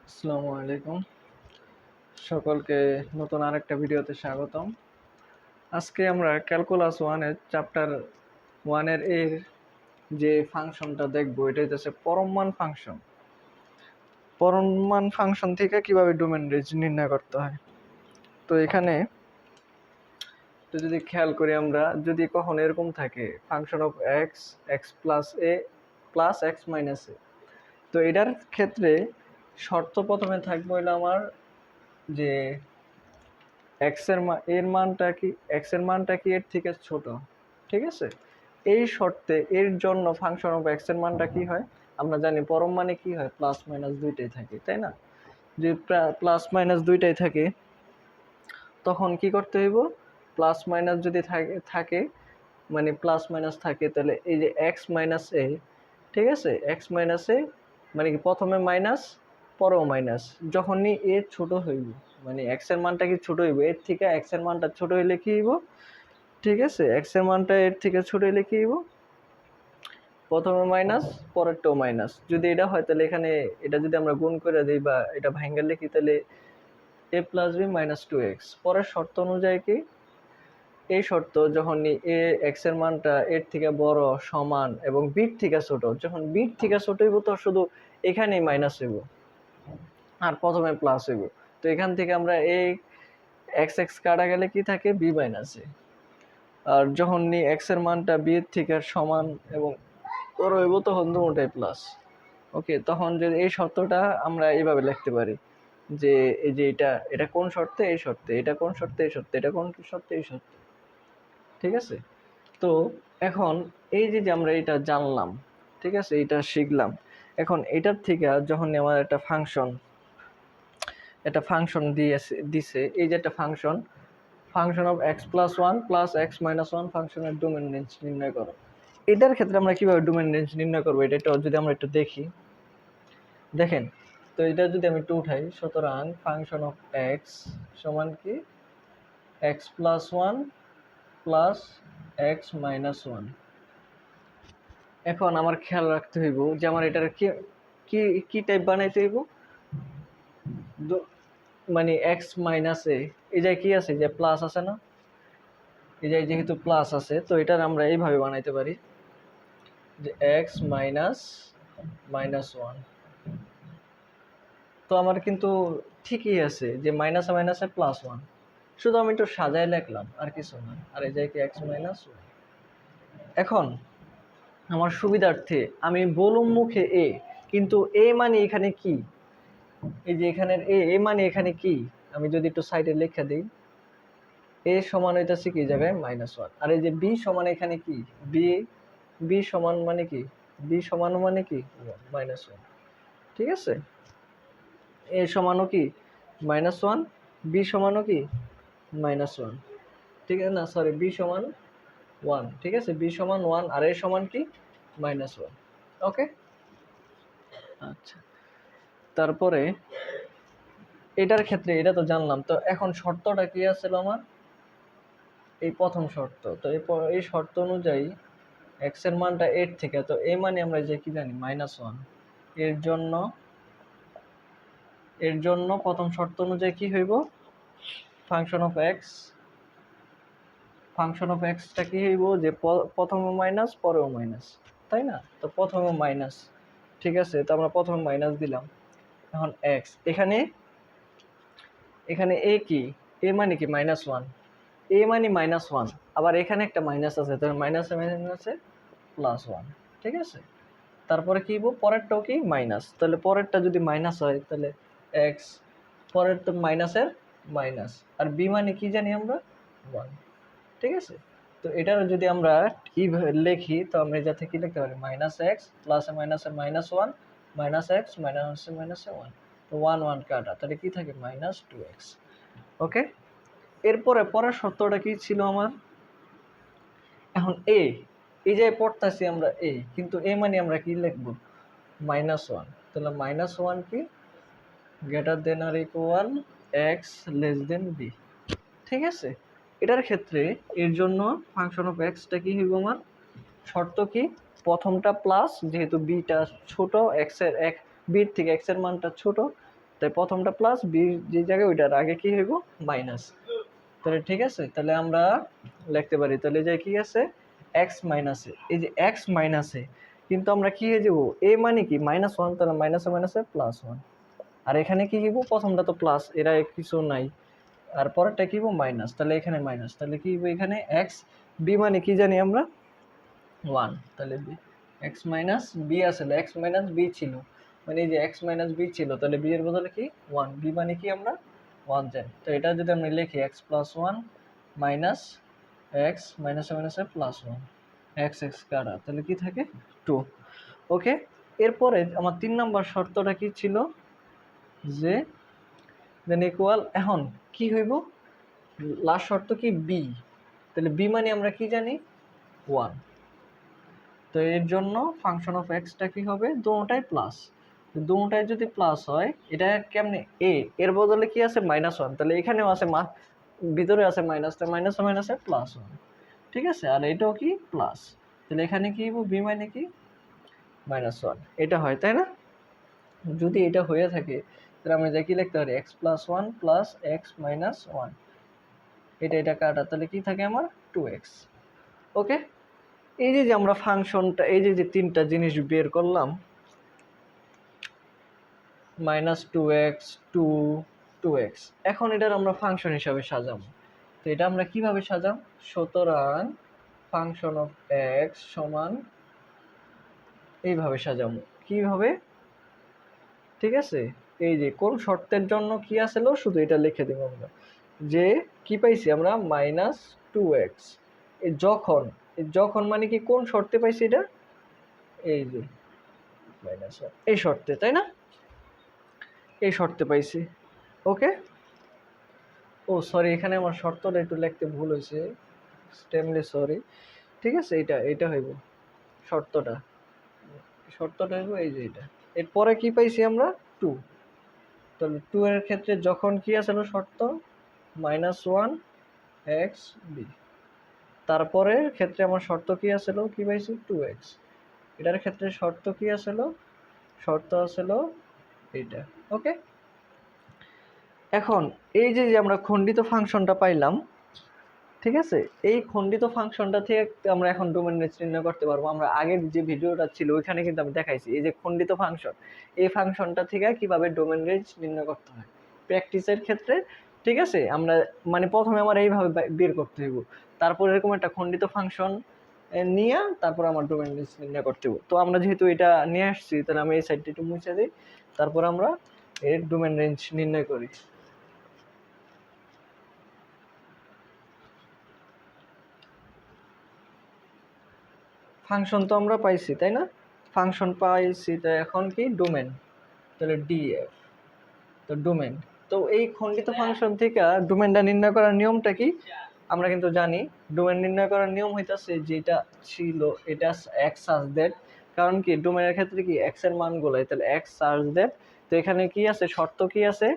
আসসালামু আলাইকুম, সকলকে নতুন আরেকটা ভিডিওতে স্বাগতম। আজকে আমরা ক্যালকুলাস ওয়ানের চ্যাপ্টার ওয়ানের এর যে ফাংশনটা দেখবো, এটা হচ্ছে পরম মান ফাংশন। পরম মান ফাংশন থেকে কিভাবে ডোমেন রেঞ্জ নির্ণয় করতে হয়। তো এখানে তো যদি খেয়াল করি, আমরা যদি কখনো এরকম থাকে function of x x plus a plus x minus a, তো এটার ক্ষেত্রে শর্ত প্রথমে থাকবে হলো আমার যে এর মানটা কি এর থেকে ছোট, ঠিক আছে। এই শর্তে এর জন্য ফাংশন অফ এক্স এর মানটা কি হয়, আমরা জানি পরম মানে কি হয়, প্লাস মাইনাস দুইটাই থাকে, তাই না। যে প্লাস মাইনাস দুইটাই থাকে, তখন কি করতে হইব, প্লাস মাইনাস যদি থাকে মানে প্লাস মাইনাস থাকে, তাহলে এই যে এক্স মাইনাস এ, ঠিক আছে, এক্স মাইনাস এ মানে কি প্রথমে মাইনাস পরেও মাইনাস, যখনই এ ছোট হইব মানে এক্স এর মানটা কি ছোট হইব এর থেকে, এক্স এর মানটা ছোট হইলে কি হইব, ঠিক আছে, এক্স এর মানটা এর থেকে ছোট হইলে কি হইব, প্রথমে মাইনাস পরেরটাও মাইনাস। যদি এটা হয় তাহলে এখানে এটা যদি আমরা গুণ করে দিই বা এটা ভাঙা লিখি, তাহলে a plus b minus two x. পরের শর্ত অনুযায়ী কি, এই শর্ত যখন এ এক্স এর মানটা এর থেকে বড় সমান এবং বির থেকে ছোট, যখন বির থেকে ছোট হইব তো শুধু এখানেই মাইনাস হইব আর প্রথমে প্লাস হইব। তো এখান থেকে আমরা এই এক্স এক্স কাটা গেলে কি থাকে, বি মাইনাস এ। আর যখন এক্স এর মানটা বি এর থেকে সমান এবং বড় হইব তখন দুটোটাই প্লাস। ওকে, তখন যদি এই শর্তটা আমরা এইভাবে লিখতে পারি যে এই যে এটা কোন শর্তে, এই শর্তে, এটা কোন শর্তে, এই শর্তে, এটা কোন শর্তে, এই শর্তে, ঠিক আছে। তো এখন এই যে আমরা এটা জানলাম, ঠিক আছে, এটা শিখলাম। এখন এটার থেকে যখন আমার একটা ফাংশন দিছে, এই যে একটা function of x plus one plus x minus one ফাংশনের ডোমেন রেঞ্জ নির্ণয় করো। এটার ক্ষেত্রে আমরা কিভাবে ডোমেন রেঞ্জ নির্ণয় করবো, এটা যদি আমরা একটু দেখি, দেখেন। তো এটা যদি আমি একটু উঠাই, সুতরাং ফাংশন অফ এক্স সমান কি x plus one plus x minus one. এখন আমার খেয়াল রাখতে হইব যে আমার এটার কি কি কি টাইপ বানাইতে হইব, মানে এক্স মাইনাস এ, এই যে কি আছে, যে প্লাস আছে না, এই যে যেহেতু প্লাস আছে, তো এটার আমরা এইভাবে বানাইতে পারি যে এক্স মাইনাস মাইনাস ওয়ান। তো আমার কিন্তু ঠিকই আছে যে মাইনাসে মাইনাসে প্লাস ওয়ান, শুধু আমি একটু সাজায় লিখলাম আর কিছু না। আর এই যে কি এক্স মাইনাস ওয়ান। এখন আমার সুবিধার্থে আমি বলুম মুখে এ, কিন্তু এ মানে এখানে কি, এই যে এখানের এ মানে এখানে কি, আমি যদি একটু সাইডে লিখে দিই, এ সমান হইতাছে কি জায়গায় মাইনাস ওয়ান। আর এই যে বি সমান এখানে কি, বি সমান মানে কি, বি সমান মানে কি মাইনাস ওয়ান, ঠিক আছে। এ সমানও কি মাইনাস ওয়ান, বি সমানও কি মাইনাস ওয়ান, ঠিক আছে না, সরি, বি সমান ওয়ান, ঠিক আছে, বি সমান ওয়ান আর এ সমান কি মাইনাস ওয়ান। ওকে, আচ্ছা। তারপরে এটার ক্ষেত্রে এটা তো জানলাম, তো এখন শর্তটা কি আছিল আমার, এই প্রথম শর্ত। তো এই শর্ত অনুযায়ী এক্স এর মানটা এর থেকে, তো এ মানে আমরা যে কি জানি মাইনাস ওয়ান, এর জন্য প্রথম শর্ত অনুযায়ী কি হইব, ফাংশন অফ এক্সটা কি হইব, যে প্রথমে মাইনাস পরেও মাইনাস, তাই না। তো প্রথমে মাইনাস, ঠিক আছে, তো আমরা প্রথমে মাইনাস দিলাম। এখন এক্স এখানে এ কি, এ মানে কি মাইনাস ওয়ান, এ মানে মাইনাস ওয়ান, আবার এখানে একটা মাইনাস আছে, তাহলে মাইনাসে মাইনাসে প্লাস ওয়ান, ঠিক আছে। তারপরে কি পরেরটাও কি মাইনাস, তাহলে পরেরটা যদি মাইনাস হয় তাহলে এক্স, পরের তো মাইনাসের মাইনাস, আর বি মানে কি জানি আমরা ওয়ান, ঠিক আছে। তো এটার যদি আমরা কি লিখি, তো আমরা যাতে কি লিখতে পারি, মাইনাস এক্স প্লাসে মাইনাসে মাইনাস ওয়ান মাইনাস এক্স মাইনাসে মাইনাসে ওয়ান, তো ওয়ান ওয়ান কাটা, তাহলে কি থাকে মাইনাস টু এক্স। ওকে, এরপরে পরের শর্তটা কি ছিল আমার, এখন এই যে পড়তেছি আমরা এ, কিন্তু এ মানে আমরা কি লিখবো মাইনাস ওয়ান, তাহলে মাইনাস ওয়ান কি greater than or equal x less than b, ঠিক আছে। এটার ক্ষেত্রে এর জন্য ফাংশন অফ এক্সটা কি হইব আমার, শর্ত কি প্রথমটা প্লাস, যেহেতু বিটা ছোট, বির থেকে এক্স এর মানটা ছোট, তাই প্রথমটা প্লাস, বির যে জায়গায় ওইটার আগে কি হইব মাইনাস। তাহলে ঠিক আছে, তাহলে আমরা লিখতে পারি, তাহলে যে কি আছে এক্স মাইনাসে, এই যে এক্স মাইনাসে কিন্তু আমরা কি হয়ে যাবো, এ মানে কি -1, তাহলে মাইনাসে মাইনাসে +1, আর এখানে কি হইব, প্রথমটা তো প্লাস, এরা কিছু নাই, আর পরেরটা কি হইব মাইনাস, তাহলে এখানে মাইনাস, তাহলে কি হইব এখানে এক্স, বি মানে কি জানি আমরা 1, তাহলে এক্স মাইনাস বি আসলে এক্স মাইনাস বি ছিল, মানে এই যে এক্স মাইনাস বি ছিল, তাহলে বি এর বদলে কি 1, বি মানে কি আমরা 1 জানি, তো এটা যদি আমরা লিখি এক্স প্লাস 1 মাইনাস এক্স মাইনাসে মাইনাসে +1, এক্স এক্স কাটা, তাহলে কি থাকে 2। ওকে, এরপরে আমার 3 নাম্বার শর্তটা কি ছিল, যে দেন ইকুয়াল, এখন কি হইব লাস্ট শর্ত কি বি, তাহলে বি মানে আমরা কি জানি 1, তো এর জন্য ফাংশন অফ এক্সটা কি হবে, দুটোটাই প্লাস, দুটোটাই যদি প্লাস হয়, এটা কেমনে এ এর বদলে কি আছে -1, তাহলে এখানেও আছে ভিতরে আছে মাইনাস, তাহলে মাইনাসে মাইনাসে +1, ঠিক আছে, আর এটাও কি প্লাস, তাহলে এখানে কি হইব বি মানে কি -1, এটা হয় তাই না। যদি এটা হয়ে থাকে তাহলে আমরা যা কি লিখতে পারি x plus 1 plus x minus 1, এটা কাটা, তাহলে কি থাকে আমার 2x। ওকে, এই যে আমরা ফাংশনটা, এই যে তিনটা জিনিস বের করলাম, -2x 2 2x, এখন এটার আমরা ফাংশন হিসাবে সাজাবো, তো এটা আমরা কিভাবে সাজাম, সুতরাং ফাংশন অফ এক্স সমান এইভাবে সাজাবো, কিভাবে, ঠিক আছে, এই যে কোন শর্তের জন্য কি আসলো শুধু এটা লিখে দেব আমরা, যে কি পাইছি আমরা -2x, যখন, যখন মানে কি কোন শর্তে পাইছি এটা, এই যে -1 এই শর্তে, তাই না, এই শর্তে পাইছি। ওকে, ও সরি, এখানে আমার শর্তটা একটু লিখতে ভুল হয়েছে, এক্সট্রিমলি সরি, ঠিক আছে, এটা হইব শর্তটা, হইব এই যে এটা, এরপরে কি পাইছি আমরা 2, তাহলে 2 এর ক্ষেত্রে যখন কি আসলে শর্ত -1 x b, তারপরে ক্ষেত্রে আমার শর্ত কি আসলো, কি পাইছি 2x, এটার ক্ষেত্রে শর্ত কি আসলো, শর্ত আসলো এইটা। ওকে, এখন এই যে আমরা খণ্ডিত ফাংশনটা পাইলাম, ঠিক আছে, এই খণ্ডিত ফাংশনটা থেকে আমরা এখন ডোমেন রেঞ্জ নির্ণয় করতে পারবো। আমরা আগের যে ভিডিওটা ছিল ওইখানে কিন্তু আমি দেখাইছি এই যে খণ্ডিত ফাংশন, এই ফাংশনটা থেকে কিভাবে ডোমেন রেঞ্জ নির্ণয় করতে হয় প্র্যাকটিসের ক্ষেত্রে, ঠিক আছে, আমরা মানে প্রথমে আমার এইভাবে বের করতে হইব, তারপর এরকম একটা খণ্ডিত ফাংশন নিয়ে তারপর আমার ডোমেন রেঞ্জ নির্ণয় করতে হবে। তো আমরা যেহেতু এটা নিয়ে আসছি, তাহলে আমি এই সাইডটা একটু মুছে দিই, তারপর আমরা এর ডোমেন রেঞ্জ নির্ণয় করি। ফাংশন তো আমরা পাইছি তাই না, ফাংশন পাইছি, তো এখন কি ডোমেন, তাহলে ডিএফ, তো ডোমেন, তো এই খণ্ডিত ফাংশন থেকে ডোমেনটা নির্ণয় করার নিয়মটা কি, আমরা কিন্তু জানি ডোমেন নির্ণয় করার নিয়ম হইতাছে যেটা ছিল, এটা এক্স সার্চ দ্যাট, কারণ কি ডোমেনের ক্ষেত্রে কি এক্স এর মান গুলাই, তাহলে এক্স সার্চ দ্যাট, তো এখানে কি আছে শর্ত কি আছে,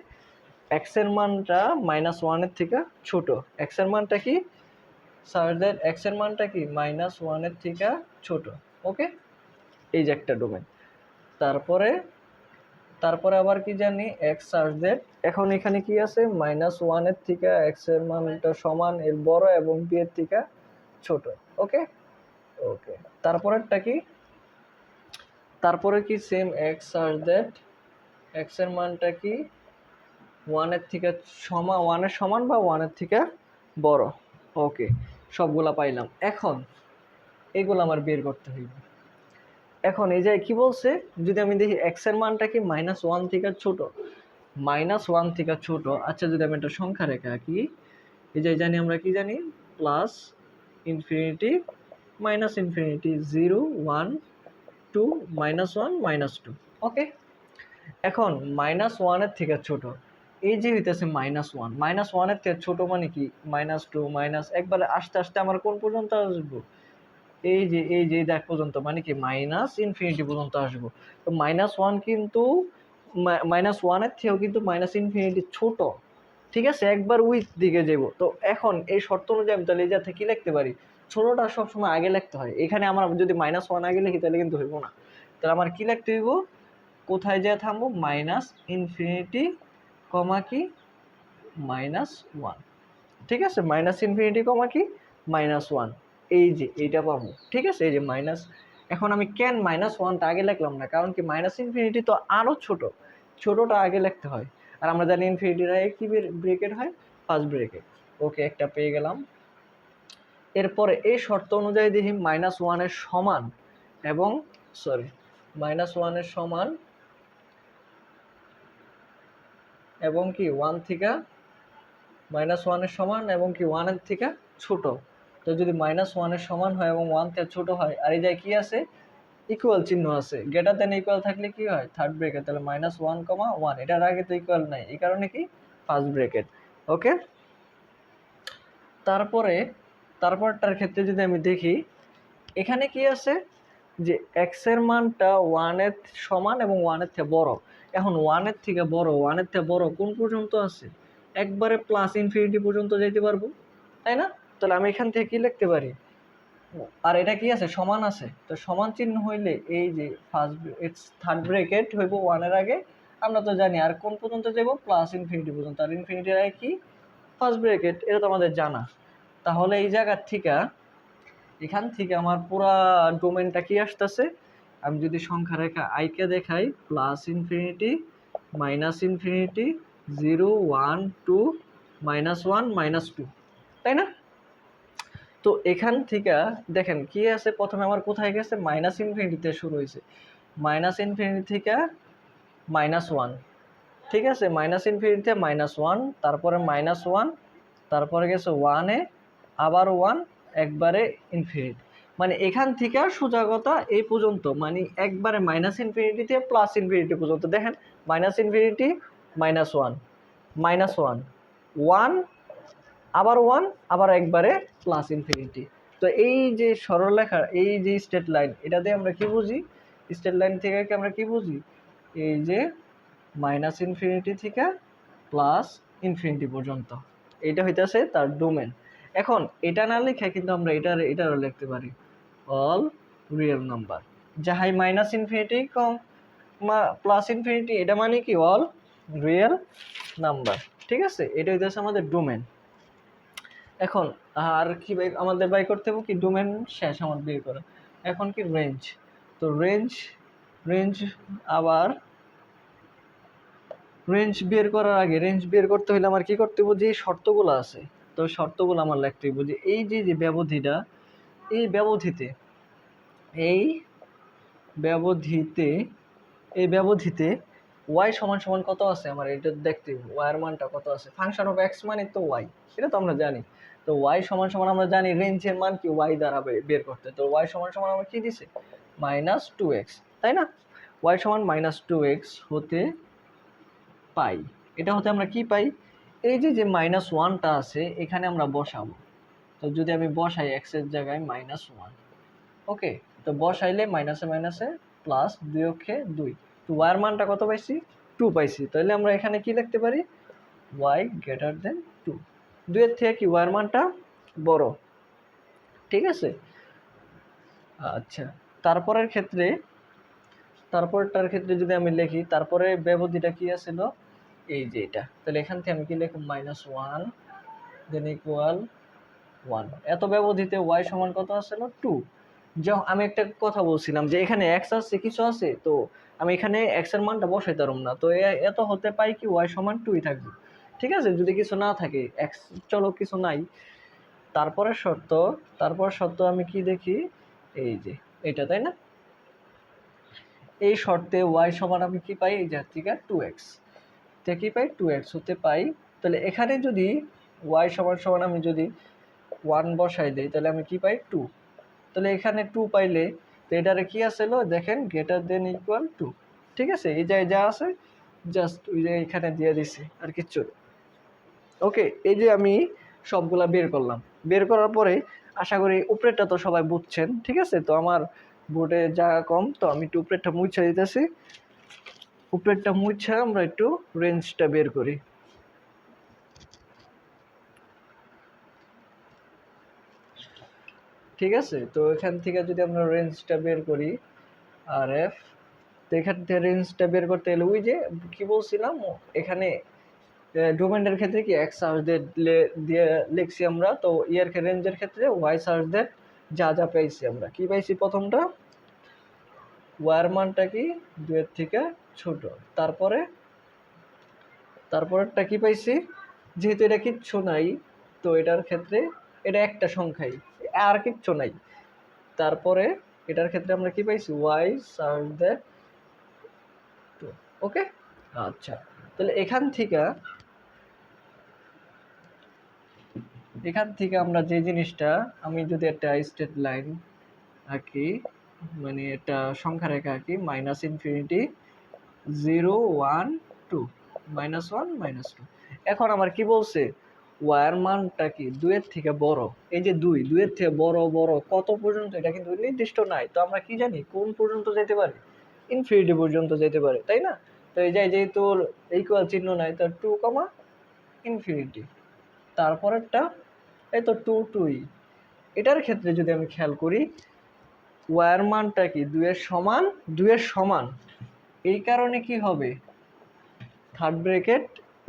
এক্স এর মানটা -1 এর থেকে ছোট, এক্স এর মানটা কি সার্চ দ্যাট এক্স এর মানটা কি -1 এর থেকে ছোট। ওকে, এই যে একটা ডোমেন, তারপরে আবার কি জানি এক্স সার্চ দ্যাট, এখন এখানে কি আছে -1 এর থেকে এক্স এর মানটা সমান এর বড় এবং বি এর থেকে ছোট। ওকে, ওকে, তারপরেরটা কি, তারপরে কি same x search that x এর মানটা কি 1 এর থেকে সমান, 1 এর সমান বা 1 এর থেকে বড়। ওকে, সবগুলা পাইলাম, এখন এগুলো আমার বের করতে হইবে। এখন এই যে কি বলছে, যদি আমি দেখি এক্স এর মানটা কি -1 থেকে ছোট, -1 থেকে ছোট, আচ্ছা যদি আমি একটা সংখ্যা রেখা আঁকি, এই যে জানি আমরা কি জানি প্লাস ইনফিনিটি মাইনাস ইনফিনিটি 0 1 2 -1 -2। ওকে, এখন -1 এর থেকে ছোট, এই যে হইতেছে -1 এর থেকে ছোট মানে কি -2 একবারে আস্তে আস্তে আমার কোন পর্যন্ত আসবো, এই যে দেখ পর্যন্ত, মানে কি -ইনফিনিটি পর্যন্ত আসবো। তো -1 কিন্তু -1 এর থেকেও কিন্তু -ইনফিনিটি ছোট, ঠিক আছে, একবার ওই দিকে যাব। তো এখন এই শর্ত অনুযায়ী আমি তাহলে এই জায়গা থেকে কি লিখতে পারি, ছোটটা সবসময় আগে লিখতে হয়। এখানে আমার যদি -1 আগে লিখি তাহলে কিন্তু হইব না। তাহলে আমার কি লিখতে হইব, কোথায় যেয়ে থামবো, -ইনফিনিটি কমা কি -1, ঠিক আছে, -ইনফিনিটি কমা কি -1, এই যে এইটা পাবো, ঠিক আছে। এই যে মাইনাস, এখন আমি কেন -1টা আগে লিখলাম না, কারণ কি ইনফিনিটি তো আরো ছোট, ছোটটা আগে লিখতে হয়। আর আমরা জানি ইনফিনিটির আগে কি ব্রেকেট হয়, ফার্স্ট ব্রেকেট। ওকে, একটা পেয়ে গেলাম। এরপরে এই শর্ত অনুযায়ী দেখি -1 সমান এবং -1 সমান এবং কি 1 থেকে -1 সমান এবং কি 1 থেকে ছোট। তো যদি -1 সমান হয় এবং 1 থেকে ছোট হয়, আর এই জায়গায় কি আছে, ইকুয়াল চিহ্ন আছে, গ্রেটার দেন ইকুয়াল থাকলে কি হয়, থার্ড ব্রেকেট। তাহলে -1, 1, এটার আগে তো ইকুয়াল নাই, এই কারণে কি ফার্স্ট ব্রেকেট। ওকে, তারপরটার ক্ষেত্রে যদি আমি দেখি, এখানে কি আছে যে এক্স এর মানটা 1 এর সমান এবং 1 এর থেকে বড়। এখন 1 এর থেকে বড় কোন পর্যন্ত আছে, একবারে প্লাস ইনফিনিটি পর্যন্ত যাইতে পারবো, তাই না? তাহলে আমি এখান থেকে কি লিখতে পারি, আর এটা কি আছে, সমান আছে, তো সমান চিহ্ন হইলে এই যে থার্ড ব্রেকেট হইব 1 এর আগে, আমরা তো জানি। আর কোন পর্যন্ত যাব, প্লাস ইনফিনিটি পর্যন্ত, আর ইনফিনিটির আগে কি ফার্স্ট ব্রেকেট, এটা তো আমাদের জানা। তাহলে এই জায়গার থেকে, এখান থেকে আমার পুরা ডোমেনটা কি আসতেছে, আমি যদি সংখ্যা রেখা আইকে দেখাই, প্লাস ইনফিনিটি, মাইনাস ইনফিনিটি, 0, 1, 2, -1, -2, তাই না? তো এখান থেকে দেখেন কি আছে, প্রথমে আমার কোথায় গেছে, মাইনাস ইনফিনিটিতে শুরু হয়েছে, মাইনাস ইনফিনিটি থেকে -1, ঠিক আছে, মাইনাস ইনফিনিটিতে -1, তারপরে -1, তারপরে গেছে 1-এ, আবার 1, একবারে ইনফিনিটি। মানে এখান থেকে সোজা কথা এই পর্যন্ত, মানে একবারে মাইনাস ইনফিনিটিতে প্লাস ইনফিনিটি পর্যন্ত। দেখেন মাইনাস ইনফিনিটি, -1, -1, 1, আবার 1, আবার একবারে প্লাস ইনফিনিটি। তো এই যে সরলরেখা, এই যে স্ট্রেট লাইন, এটা দিয়ে আমরা কি বুঝি, স্ট্রেট লাইন থেকে কি আমরা কি বুঝি, এই যে মাইনাস ইনফিনিটি থেকে প্লাস ইনফিনিটি পর্যন্ত, এইটা হইতেছে তার ডোমেন। এখন এটা না লিখে কিন্তু আমরা এটারও লিখতে পারি, অল রিয়েল নাম্বার, যাহাই মাইনাস ইনফিনিটি কম প্লাস ইনফিনিটি, এটা মানে কি অল রিয়েল নাম্বার, ঠিক আছে। এটা হইতেছে আমাদের ডোমেন। এখন আর কি আমাদের বাই করতে হবে কি, ডোমেন শেষ আমার বের করা। এখন কি রেঞ্জ, তো রেঞ্জ আবার রেঞ্জ বের করার আগে, রেঞ্জ বের করতে হলে আমার কি করতে হবে, যে শর্তগুলো আছে, তো শর্তগুলো আমার লিখতে হবে, যে এই যে ব্যবধিটা, এই ব্যবধিতে ওয়াই সমান সমান কত আছে, আমার এটা দেখতে হবে, ওয়াই এর মানটা কত আছে। ফাংশন অফ এক্স মানে তো ওয়াই, এটা তো আমরা জানি। তো ওয়াই সমান সমান আমরা জানি রেঞ্জের মান কি ওয়াই দ্বারা বের করতে, তো ওয়াই সমান সমান আমার কি দিছে, -2x, তাই না? ওয়াই সমান -2x হতে পাই, এটা হতে আমরা কি পাই, এই যে -1টা আছে এখানে আমরা বসাবো। তো যদি আমি বসাই এক্স এর জায়গায় -1, ওকে, তো বসাইলে মাইনাসে মাইনাসে প্লাস, 2 অক্ষে 2, তো ওয়াই এর মানটা কত পাইছি, 2 পাইছি। তাহলে আমরা এখানে কি লিখতে পারি, ওয়াই গ্রেটার দেন 2, 2 এর থেকে কি ওয়াই এর মানটা বড়, ঠিক আছে। আচ্ছা, তারপরটার ক্ষেত্রে যদি আমি লিখি, তারপরে ব্যবধিটা কি আছিল, এই যে এটা। তাহলে এখান থেকে আমি কি লিখব, -1 দেন ইকুয়াল 1, এত ব্যবধিতে ওয়াই সমান কত আসছিল, 2। যখন আমি একটা কথা বলছিলাম যে এখানে এক্স আছে, কিছু আছে, তো আমি এখানে এক্স এর মানটা বসাইতে পারব না, তো এত হতে পাই কি ওয়াই সমান 2ই থাকবে, ঠিক আছে, যদি কিছু না থাকে, এক্স চলো কিছু নাই। তারপর শর্ত আমি কি দেখি, এই যে এটা, তাই না? এই শর্তে ওয়াই সমান আমি কি পাই, এই যে থেকে 2x, তে কি পাই, 2x হতে পাই। তাহলে এখানে যদি ওয়াই সমান সমান আমি যদি 1 বসাই দেই, তাহলে আমি কি পাই, 2। তাহলে এখানে 2 পাইলে, তো এটারে কি আসলো দেখেন, গ্রেটার দেন ইকুয়াল 2, ঠিক আছে। এই যা আছে জাস্ট ওই যে এখানে দিয়ে দিছি, আর কিচ্ছু। ওকে, এই যে আমি সবগুলা বের করলাম, বের করার পরে আশা করি উপরেরটা তো সবাই বুঝছেন, ঠিক আছে। তো আমার বোর্ডে জায়গা কম, তো আমি একটু উপরেরটা মুছা দিতেছি। উপরেরটা মুছা আমরা একটু রেঞ্জটা বের করি। ঠিক আছে, তো এখান থেকে যদি আমরা রেঞ্জটা বের করি আর এফ, তো এখান থেকে রেঞ্জটা বের করতে গেলে ওই যে কি বলছিলাম এখানে ডোমেনের ক্ষেত্রে কি এক্স সার্চ দিয়ে লিখছি আমরা, তো ইয়ার রেঞ্জের ক্ষেত্রে ওয়াই সার্চ দিয়ে যা যা পাইছি আমরা কি পাইছি, প্রথমটা ওয়ার মানটা কি 2 এর থেকে ছোট, তারপরেরটা কি পাইছি, যেহেতু এটা কিচ্ছু নাই তো এটার ক্ষেত্রে এটা একটা সংখ্যাই, আর কিচ্ছু নাই, তারপরে এটার ক্ষেত্রে আমরা কি পাইছি ওয়াই সার্চ দ্যাট টু। ওকে, আচ্ছা, তাহলে এখান থেকে আমরা যে জিনিসটা, আমি যদি একটা স্ট্রেট লাইন আঁকি, মানে একটা সংখ্যা রেখা আঁকি, মাইনাস ইনফিনিটি 0 1 2, -1 -2, এখন আমার কি বলছে ওয়ার মানটা কি 2 এর থেকে বড়, এই যে 2 এর থেকে বড় বড় কত পর্যন্ত এটা কিন্তু নির্দিষ্ট নাই, তো আমরা কি জানি কোন পর্যন্ত যেতে পারি, ইনফিনিটি পর্যন্ত যেতে পারে, তাই না? তো এই যে যেহেতু ইকুয়াল চিহ্ন নাই, তো 2, ইনফিনিটি, তারপরেরটা এই তো 2 2ই, এটার ক্ষেত্রে যদি আমি খেয়াল করি ওয়ার মানটা কি 2 এর সমান, এই কারণে কি হবে থার্ড ব্র্যাকেট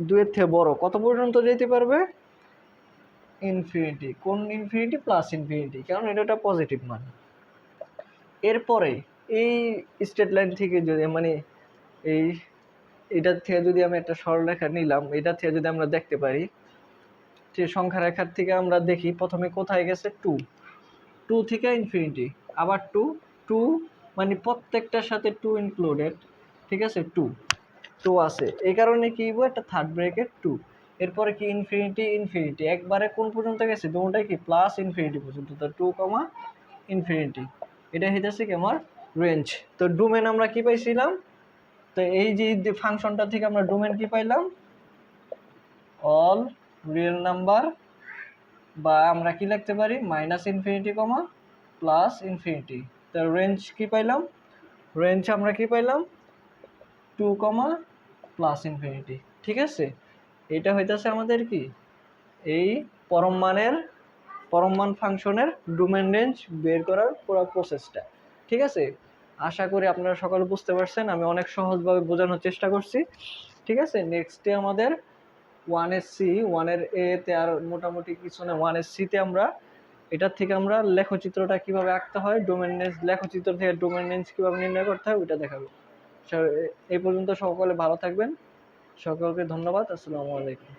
2 এর থেকে বড় কত পর্যন্ত যেতে পারবে, ইনফিনিটি, কোন ইনফিনিটি, প্লাস ইনফিনিটি, কারণ এটা একটা পজিটিভ মান। এরপরে এই স্ট্রেট লাইন থেকে যদি মানে এই এটার থেকে যদি আমি একটা সরলরেখা নিলাম, এটা থেকে যদি আমরা দেখতে পারি যে সংখ্যা রেখার থেকে আমরা দেখি প্রথমে কোথায় গেছে 2, 2 থেকে ইনফিনিটি, আবার 2 2, মানে প্রত্যেকটার সাথে 2 ইনক্লুডেড, ঠিক আছে, 2 2 আছে, এই কারণে কি হইব একটা থার্ড ব্র্যাকেট 2, এরপরে কি ইনফিনিটি ইনফিনিটি, একবারে কোন পর্যন্ত গেছে, দুটোটাই কি প্লাস ইনফিনিটি পর্যন্ত, তো 2, ইনফিনিটি, এটা হইতেছে কি আমার রেঞ্জ। তো ডোমেন আমরা কি পাইছিলাম, তো এই যে ফাংশনটা থেকে আমরা ডোমেন কি পাইলাম, অল রিয়েল নাম্বার, বা আমরা কি লিখতে পারি মাইনাস ইনফিনিটি প্লাস ইনফিনিটি, তো রেঞ্জ কি পাইলাম, রেঞ্জ আমরা কি পাইলাম 2, প্লাস ইনফিনিটি, ঠিক আছে, এটা হইতেছে আমাদের কি এই পরম মান ফাংশনের ডোমেন রেঞ্জ বের করার পুরো প্রসেসটা, ঠিক আছে। আশা করি আপনারা সকলে বুঝতে পারছেন, আমি অনেক সহজভাবে বোঝানোর চেষ্টা করছি, ঠিক আছে। নেক্সটে আমাদের 1 এর সি, 1 এর এ তে আর মোটামুটি কিছু না, 1 এর সি তে আমরা এটার থেকে আমরা লেখচিত্রটা কিভাবে আঁকতে হয়, ডোমেন রেঞ্জ লেখচিত্র থেকে ডোমেন রেঞ্জ কিভাবে নির্ণয় করতে হয় ওইটা দেখাবো। এই পর্যন্ত সকলে ভালো থাকবেন, সকলকে ধন্যবাদ, আসসালামু আলাইকুম।